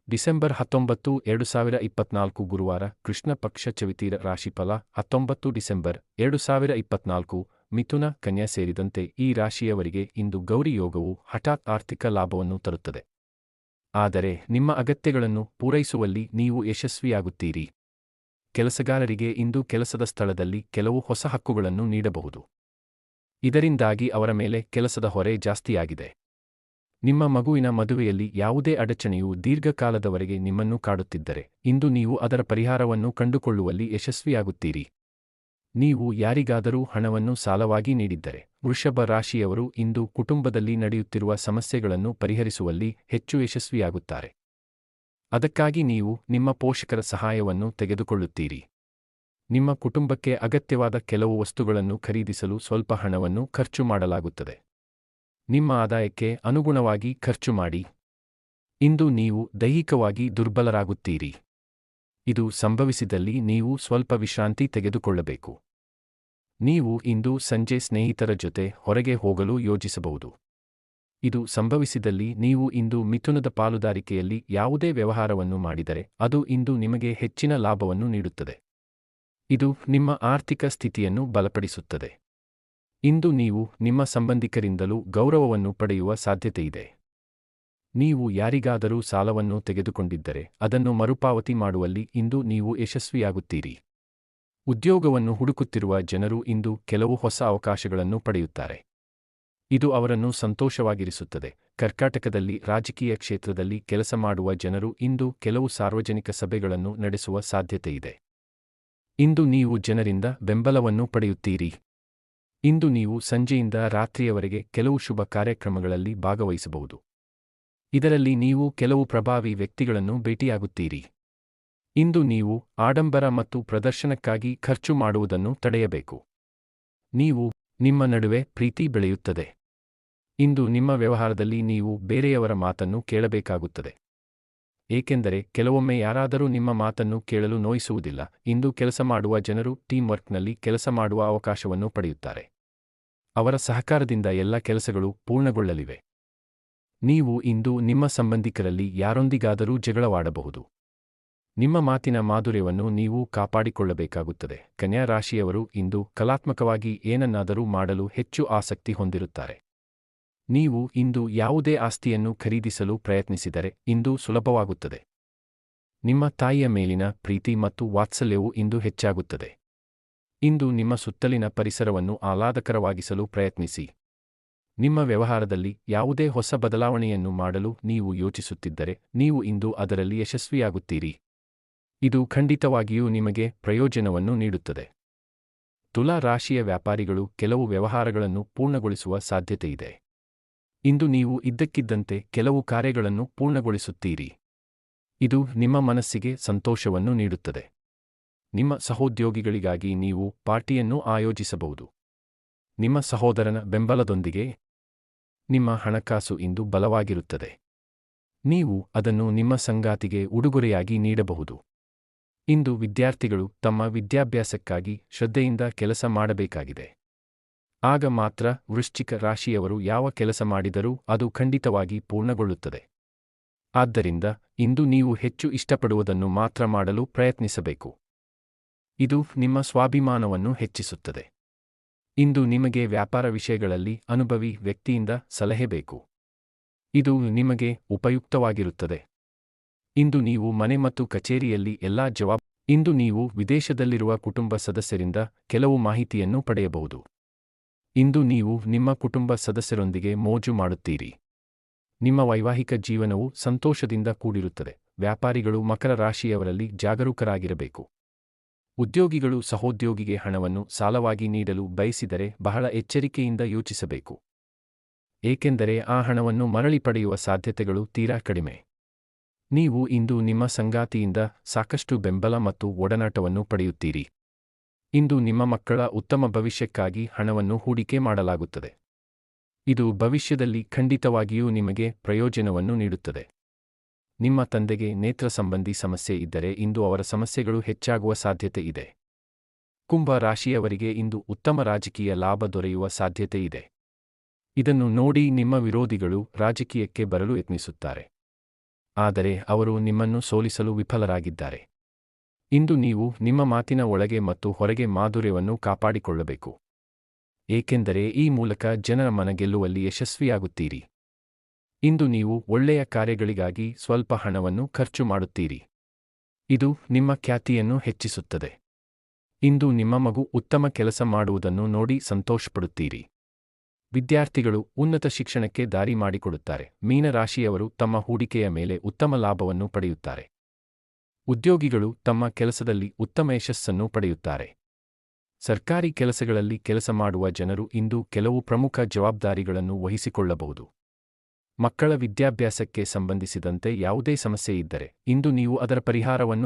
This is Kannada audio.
ಡಿಸೆಂಬರ್ 19, 2024 ಗುರುವಾರ ಕೃಷ್ಣ ಪಕ್ಷ ಚವಿತಿರ ರಾಶಿಫಲ 19 ಡಿಸೆಂಬರ್ 2024 ಮಿಥುನ ಕನ್ಯಾ ಸೇರಿದಂತೆ ಈ ರಾಶಿಯವರಿಗೆ ಇಂದು ಗೌರಿ ಯೋಗವು ಹಠಾತ್ ಆರ್ಥಿಕ ಲಾಭವನ್ನು ತರುತ್ತದೆ. ಆದರೆ ನಿಮ್ಮ ಅಗತ್ಯಗಳನ್ನು ಪೂರೈಸುವಲ್ಲಿ ನೀವು ಯಶಸ್ವಿಯಾಗುತ್ತೀರಿ. ಕೆಲಸಗಾರರಿಗೆ ಇಂದು ಕೆಲಸದ ಸ್ಥಳದಲ್ಲಿ ಕೆಲವು ಹೊಸ ಹಕ್ಕುಗಳನ್ನು ನೀಡಬಹುದು. ಇದರಿಂದಾಗಿ ಅವರ ಮೇಲೆ ಕೆಲಸದ ಹೊರೆ ಜಾಸ್ತಿಯಾಗಿದೆ. ನಿಮ್ಮ ಮಗುವಿನ ಮದುವೆಯಲ್ಲಿ ಯಾವುದೇ ಅಡಚಣೆಯು ದೀರ್ಘಕಾಲದವರೆಗೆ ನಿಮ್ಮನ್ನು ಕಾಡುತ್ತಿದ್ದರೆ ಇಂದು ನೀವು ಅದರ ಪರಿಹಾರವನ್ನು ಕಂಡುಕೊಳ್ಳುವಲ್ಲಿ ಯಶಸ್ವಿಯಾಗುತ್ತೀರಿ. ನೀವು ಯಾರಿಗಾದರೂ ಹಣವನ್ನು ಸಾಲವಾಗಿ ನೀಡಿದ್ದರೆ ವೃಷಭ ರಾಶಿಯವರು ಇಂದು ಕುಟುಂಬದಲ್ಲಿ ನಡೆಯುತ್ತಿರುವ ಸಮಸ್ಯೆಗಳನ್ನು ಪರಿಹರಿಸುವಲ್ಲಿ ಹೆಚ್ಚು ಯಶಸ್ವಿಯಾಗುತ್ತಾರೆ. ಅದಕ್ಕಾಗಿ ನೀವು ನಿಮ್ಮ ಪೋಷಕರ ಸಹಾಯವನ್ನು ತೆಗೆದುಕೊಳ್ಳುತ್ತೀರಿ. ನಿಮ್ಮ ಕುಟುಂಬಕ್ಕೆ ಅಗತ್ಯವಾದ ಕೆಲವು ವಸ್ತುಗಳನ್ನು ಖರೀದಿಸಲು ಸ್ವಲ್ಪ ಹಣವನ್ನು ಖರ್ಚು ಮಾಡಲಾಗುತ್ತದೆ. ನಿಮ್ಮ ಆದಾಯಕ್ಕೆ ಅನುಗುಣವಾಗಿ ಖರ್ಚು ಮಾಡಿ. ಇಂದು ನೀವು ದೈಹಿಕವಾಗಿ ದುರ್ಬಲರಾಗುತ್ತೀರಿ. ಇದು ಸಂಭವಿಸಿದಲ್ಲಿ ನೀವು ಸ್ವಲ್ಪ ವಿಶ್ರಾಂತಿ ತೆಗೆದುಕೊಳ್ಳಬೇಕು. ನೀವು ಇಂದು ಸಂಜೆ ಸ್ನೇಹಿತರ ಜೊತೆ ಹೊರಗೆ ಹೋಗಲು ಯೋಜಿಸಬಹುದು. ಇದು ಸಂಭವಿಸಿದಲ್ಲಿ ನೀವು ಇಂದು ಮಿಥುನದ ಪಾಲುದಾರಿಕೆಯಲ್ಲಿ ಯಾವುದೇ ವ್ಯವಹಾರವನ್ನು ಮಾಡಿದರೆ ಅದು ಇಂದು ನಿಮಗೆ ಹೆಚ್ಚಿನ ಲಾಭವನ್ನು ನೀಡುತ್ತದೆ. ಇದು ನಿಮ್ಮ ಆರ್ಥಿಕ ಸ್ಥಿತಿಯನ್ನು ಬಲಪಡಿಸುತ್ತದೆ. ಇಂದು ನೀವು ನಿಮ್ಮ ಸಂಬಂಧಿಕರಿಂದಲೂ ಗೌರವವನ್ನು ಪಡೆಯುವ ಸಾಧ್ಯತೆಯಿದೆ. ನೀವು ಯಾರಿಗಾದರೂ ಸಾಲವನ್ನು ತೆಗೆದುಕೊಂಡಿದ್ದರೆ ಅದನ್ನು ಮರುಪಾವತಿ ಮಾಡುವಲ್ಲಿ ಇಂದು ನೀವು ಯಶಸ್ವಿಯಾಗುತ್ತೀರಿ. ಉದ್ಯೋಗವನ್ನು ಹುಡುಕುತ್ತಿರುವ ಜನರು ಇಂದು ಕೆಲವು ಹೊಸ ಅವಕಾಶಗಳನ್ನು ಪಡೆಯುತ್ತಾರೆ. ಇದು ಅವರನ್ನು ಸಂತೋಷವಾಗಿರಿಸುತ್ತದೆ. ಕರ್ಕಾಟಕದಲ್ಲಿ ರಾಜಕೀಯ ಕ್ಷೇತ್ರದಲ್ಲಿ ಕೆಲಸ ಮಾಡುವ ಜನರು ಇಂದು ಕೆಲವು ಸಾರ್ವಜನಿಕ ಸಭೆಗಳನ್ನು ನಡೆಸುವ ಸಾಧ್ಯತೆಯಿದೆ. ಇಂದು ನೀವು ಜನರಿಂದ ಬೆಂಬಲವನ್ನು ಪಡೆಯುತ್ತೀರಿ. ಇಂದು ನೀವು ಸಂಜೆಯಿಂದ ರಾತ್ರಿಯವರೆಗೆ ಕೆಲವು ಶುಭ ಕಾರ್ಯಕ್ರಮಗಳಲ್ಲಿ ಭಾಗವಹಿಸಬಹುದು. ಇದರಲ್ಲಿ ನೀವು ಕೆಲವು ಪ್ರಭಾವಿ ವ್ಯಕ್ತಿಗಳನ್ನು ಭೇಟಿಯಾಗುತ್ತೀರಿ. ಇಂದು ನೀವು ಆಡಂಬರ ಮತ್ತು ಪ್ರದರ್ಶನಕ್ಕಾಗಿ ಖರ್ಚು ಮಾಡುವುದನ್ನು ತಡೆಯಬೇಕು. ನಿಮ್ಮ ನಡುವೆ ಪ್ರೀತಿ ಬೆಳೆಯುತ್ತದೆ. ಇಂದು ನಿಮ್ಮ ವ್ಯವಹಾರದಲ್ಲಿ ನೀವು ಬೇರೆಯವರ ಮಾತನ್ನು ಕೇಳಬೇಕಾಗುತ್ತದೆ. ಏಕೆಂದರೆ ಕೆಲವೊಮ್ಮೆ ಯಾರಾದರೂ ನಿಮ್ಮ ಮಾತನ್ನು ಕೇಳಲು ನೋಯಿಸುವುದಿಲ್ಲ. ಇಂದು ಕೆಲಸ ಮಾಡುವ ಜನರು ಟೀಮ್ ವರ್ಕ್ನಲ್ಲಿ ಕೆಲಸ ಮಾಡುವ ಅವಕಾಶವನ್ನು ಪಡೆಯುತ್ತಾರೆ. ಅವರ ಸಹಕಾರದಿಂದ ಎಲ್ಲ ಕೆಲಸಗಳು ಪೂರ್ಣಗೊಳ್ಳಲಿವೆ. ನೀವು ಇಂದು ನಿಮ್ಮ ಸಂಬಂಧಿಕರಲ್ಲಿ ಯಾರೊಂದಿಗಾದರೂ ಜಗಳವಾಡಬಹುದು. ನಿಮ್ಮ ಮಾತಿನ ಮಾಧುರ್ಯವನ್ನು ನೀವು ಕಾಪಾಡಿಕೊಳ್ಳಬೇಕಾಗುತ್ತದೆ. ಕನ್ಯಾ ರಾಶಿಯವರು ಇಂದು ಕಲಾತ್ಮಕವಾಗಿ ಏನನ್ನಾದರೂ ಮಾಡಲು ಹೆಚ್ಚು ಆಸಕ್ತಿ ಹೊಂದಿರುತ್ತಾರೆ. ನೀವು ಇಂದು ಯಾವುದೇ ಆಸ್ತಿಯನ್ನು ಖರೀದಿಸಲು ಪ್ರಯತ್ನಿಸಿದರೆ ಇಂದು ಸುಲಭವಾಗುತ್ತದೆ. ನಿಮ್ಮ ತಾಯಿಯ ಮೇಲಿನ ಪ್ರೀತಿ ಮತ್ತು ವಾತ್ಸಲ್ಯವು ಇಂದು ಹೆಚ್ಚಾಗುತ್ತದೆ. ಇಂದು ನಿಮ್ಮ ಸುತ್ತಲಿನ ಪರಿಸರವನ್ನು ಆಹ್ಲಾದಕರವಾಗಿಸಲು ಪ್ರಯತ್ನಿಸಿ. ನಿಮ್ಮ ವ್ಯವಹಾರದಲ್ಲಿ ಯಾವುದೇ ಹೊಸ ಬದಲಾವಣೆಯನ್ನು ಮಾಡಲು ನೀವು ಯೋಚಿಸುತ್ತಿದ್ದರೆ ನೀವು ಇಂದು ಅದರಲ್ಲಿ ಯಶಸ್ವಿಯಾಗುತ್ತೀರಿ. ಇದು ಖಂಡಿತವಾಗಿಯೂ ನಿಮಗೆ ಪ್ರಯೋಜನವನ್ನು ನೀಡುತ್ತದೆ. ತುಲಾ ರಾಶಿಯ ವ್ಯಾಪಾರಿಗಳು ಕೆಲವು ವ್ಯವಹಾರಗಳನ್ನು ಪೂರ್ಣಗೊಳಿಸುವ ಸಾಧ್ಯತೆಯಿದೆ. ಇಂದು ನೀವು ಇದ್ದಕ್ಕಿದ್ದಂತೆ ಕೆಲವು ಕಾರ್ಯಗಳನ್ನು ಪೂರ್ಣಗೊಳಿಸುತ್ತೀರಿ. ಇದು ನಿಮ್ಮ ಮನಸ್ಸಿಗೆ ಸಂತೋಷವನ್ನು ನೀಡುತ್ತದೆ. ನಿಮ್ಮ ಸಹೋದ್ಯೋಗಿಗಳಿಗಾಗಿ ನೀವು ಪಾರ್ಟಿಯನ್ನು ಆಯೋಜಿಸಬಹುದು. ನಿಮ್ಮ ಸಹೋದರನ ಬೆಂಬಲದೊಂದಿಗೆ ನಿಮ್ಮ ಹಣಕಾಸು ಇಂದು ಬಲವಾಗಿರುತ್ತದೆ. ನೀವು ಅದನ್ನು ನಿಮ್ಮ ಸಂಗಾತಿಗೆ ಉಡುಗೊರೆಯಾಗಿ ನೀಡಬಹುದು. ಇಂದು ವಿದ್ಯಾರ್ಥಿಗಳು ತಮ್ಮ ವಿದ್ಯಾಭ್ಯಾಸಕ್ಕಾಗಿ ಶ್ರದ್ಧೆಯಿಂದ ಕೆಲಸ ಮಾಡಬೇಕಾಗಿದೆ. ಆಗ ಮಾತ್ರ ವೃಶ್ಚಿಕ ರಾಶಿಯವರು ಯಾವ ಕೆಲಸ ಮಾಡಿದರೂ ಅದು ಖಂಡಿತವಾಗಿ ಪೂರ್ಣಗೊಳ್ಳುತ್ತದೆ. ಆದ್ದರಿಂದ ಇಂದು ನೀವು ಹೆಚ್ಚು ಇಷ್ಟಪಡುವುದನ್ನು ಮಾತ್ರ ಮಾಡಲು ಪ್ರಯತ್ನಿಸಬೇಕು. ಇದು ನಿಮ್ಮ ಸ್ವಾಭಿಮಾನವನ್ನು ಹೆಚ್ಚಿಸುತ್ತದೆ. ಇಂದು ನಿಮಗೆ ವ್ಯಾಪಾರ ವಿಷಯಗಳಲ್ಲಿ ಅನುಭವಿ ವ್ಯಕ್ತಿಯಿಂದ ಸಲಹೆ ಬೇಕು. ಇದು ನಿಮಗೆ ಉಪಯುಕ್ತವಾಗಿರುತ್ತದೆ. ಇಂದು ನೀವು ಮನೆ ಮತ್ತು ಕಚೇರಿಯಲ್ಲಿ ಇಂದು ನೀವು ವಿದೇಶದಲ್ಲಿರುವ ಕುಟುಂಬ ಸದಸ್ಯರಿಂದ ಕೆಲವು ಮಾಹಿತಿಯನ್ನು ಪಡೆಯಬಹುದು. ಇಂದು ನೀವು ನಿಮ್ಮ ಕುಟುಂಬ ಸದಸ್ಯರೊಂದಿಗೆ ಮೋಜು ಮಾಡುತ್ತೀರಿ. ನಿಮ್ಮ ವೈವಾಹಿಕ ಜೀವನವು ಸಂತೋಷದಿಂದ ಕೂಡಿರುತ್ತದೆ. ವ್ಯಾಪಾರಿಗಳು ಮಕರ ರಾಶಿಯವರಲ್ಲಿ ಜಾಗರೂಕರಾಗಿರಬೇಕು. ಉದ್ಯೋಗಿಗಳು ಸಹೋದ್ಯೋಗಿಗೆ ಹಣವನ್ನು ಸಾಲವಾಗಿ ನೀಡಲು ಬಯಸಿದರೆ ಬಹಳ ಎಚ್ಚರಿಕೆಯಿಂದ ಯೋಚಿಸಬೇಕು. ಏಕೆಂದರೆ ಆ ಹಣವನ್ನು ಮರಳಿ ಪಡೆಯುವ ಸಾಧ್ಯತೆಗಳು ತೀರಾ ಕಡಿಮೆ. ನೀವು ಇಂದು ನಿಮ್ಮ ಸಂಗಾತಿಯಿಂದ ಸಾಕಷ್ಟು ಬೆಂಬಲ ಮತ್ತು ಒಡನಾಟವನ್ನು ಪಡೆಯುತ್ತೀರಿ. ಇಂದು ನಿಮ್ಮ ಮಕ್ಕಳ ಉತ್ತಮ ಭವಿಷ್ಯಕ್ಕಾಗಿ ಹಣವನ್ನು ಹೂಡಿಕೆ ಮಾಡಲಾಗುತ್ತದೆ. ಇದು ಭವಿಷ್ಯದಲ್ಲಿ ಖಂಡಿತವಾಗಿಯೂ ನಿಮಗೆ ಪ್ರಯೋಜನವನ್ನು ನೀಡುತ್ತದೆ. ನಿಮ್ಮ ತಂದೆಗೆ ನೇತ್ರ ಸಂಬಂಧಿ ಸಮಸ್ಯೆ ಇದ್ದರೆ ಇಂದು ಅವರ ಸಮಸ್ಯೆಗಳು ಹೆಚ್ಚಾಗುವ ಸಾಧ್ಯತೆ ಇದೆ. ಕುಂಭ ರಾಶಿಯವರಿಗೆ ಇಂದು ಉತ್ತಮ ರಾಜಕೀಯ ಲಾಭ ದೊರೆಯುವ ಸಾಧ್ಯತೆ ಇದೆ. ಇದನ್ನು ನೋಡಿ ನಿಮ್ಮ ವಿರೋಧಿಗಳು ರಾಜಕೀಯಕ್ಕೆ ಬರಲು ಯತ್ನಿಸುತ್ತಾರೆ. ಆದರೆ ಅವರು ನಿಮ್ಮನ್ನು ಸೋಲಿಸಲು ವಿಫಲರಾಗಿದ್ದಾರೆ. ಇಂದು ನೀವು ನಿಮ್ಮ ಮಾತಿನ ಒಳಗೆ ಮತ್ತು ಹೊರಗೆ ಮಾಧುರ್ಯವನ್ನು ಕಾಪಾಡಿಕೊಳ್ಳಬೇಕು. ಏಕೆಂದರೆ ಈ ಮೂಲಕ ಜನರ ಮನ ಗೆಲ್ಲುವಲ್ಲಿ ಯಶಸ್ವಿಯಾಗುತ್ತೀರಿ. ಇಂದು ನೀವು ಒಳ್ಳೆಯ ಕಾರ್ಯಗಳಿಗಾಗಿ ಸ್ವಲ್ಪ ಹಣವನ್ನು ಖರ್ಚು ಮಾಡುತ್ತೀರಿ. ಇದು ನಿಮ್ಮ ಖ್ಯಾತಿಯನ್ನು ಹೆಚ್ಚಿಸುತ್ತದೆ. ಇಂದು ನಿಮ್ಮ ಮಗು ಉತ್ತಮ ಕೆಲಸ ಮಾಡುವುದನ್ನು ನೋಡಿ ಸಂತೋಷಪಡುತ್ತೀರಿ. ವಿದ್ಯಾರ್ಥಿಗಳು ಉನ್ನತ ಶಿಕ್ಷಣಕ್ಕೆ ದಾರಿ ಮಾಡಿಕೊಡುತ್ತಾರೆ. ಮೀನರಾಶಿಯವರು ತಮ್ಮ ಹೂಡಿಕೆಯ ಮೇಲೆ ಉತ್ತಮ ಲಾಭವನ್ನು ಪಡೆಯುತ್ತಾರೆ. ಉದ್ಯೋಗಿಗಳು ತಮ್ಮ ಕೆಲಸದಲ್ಲಿ ಉತ್ತಮ ಯಶಸ್ಸನ್ನು ಪಡೆಯುತ್ತಾರೆ. ಸರ್ಕಾರಿ ಕೆಲಸಗಳಲ್ಲಿ ಕೆಲಸ ಮಾಡುವ ಜನರು ಇಂದು ಕೆಲವು ಪ್ರಮುಖ ಜವಾಬ್ದಾರಿಗಳನ್ನು ವಹಿಸಿಕೊಳ್ಳಬಹುದು. ಮಕ್ಕಳ ವಿದ್ಯಾಭ್ಯಾಸಕ್ಕೆ ಸಂಬಂಧಿಸಿದಂತೆ ಯಾವುದೇ ಸಮಸ್ಯೆ ಇದ್ದರೆ ಇಂದು ನೀವು ಅದರ ಪರಿಹಾರವನ್ನು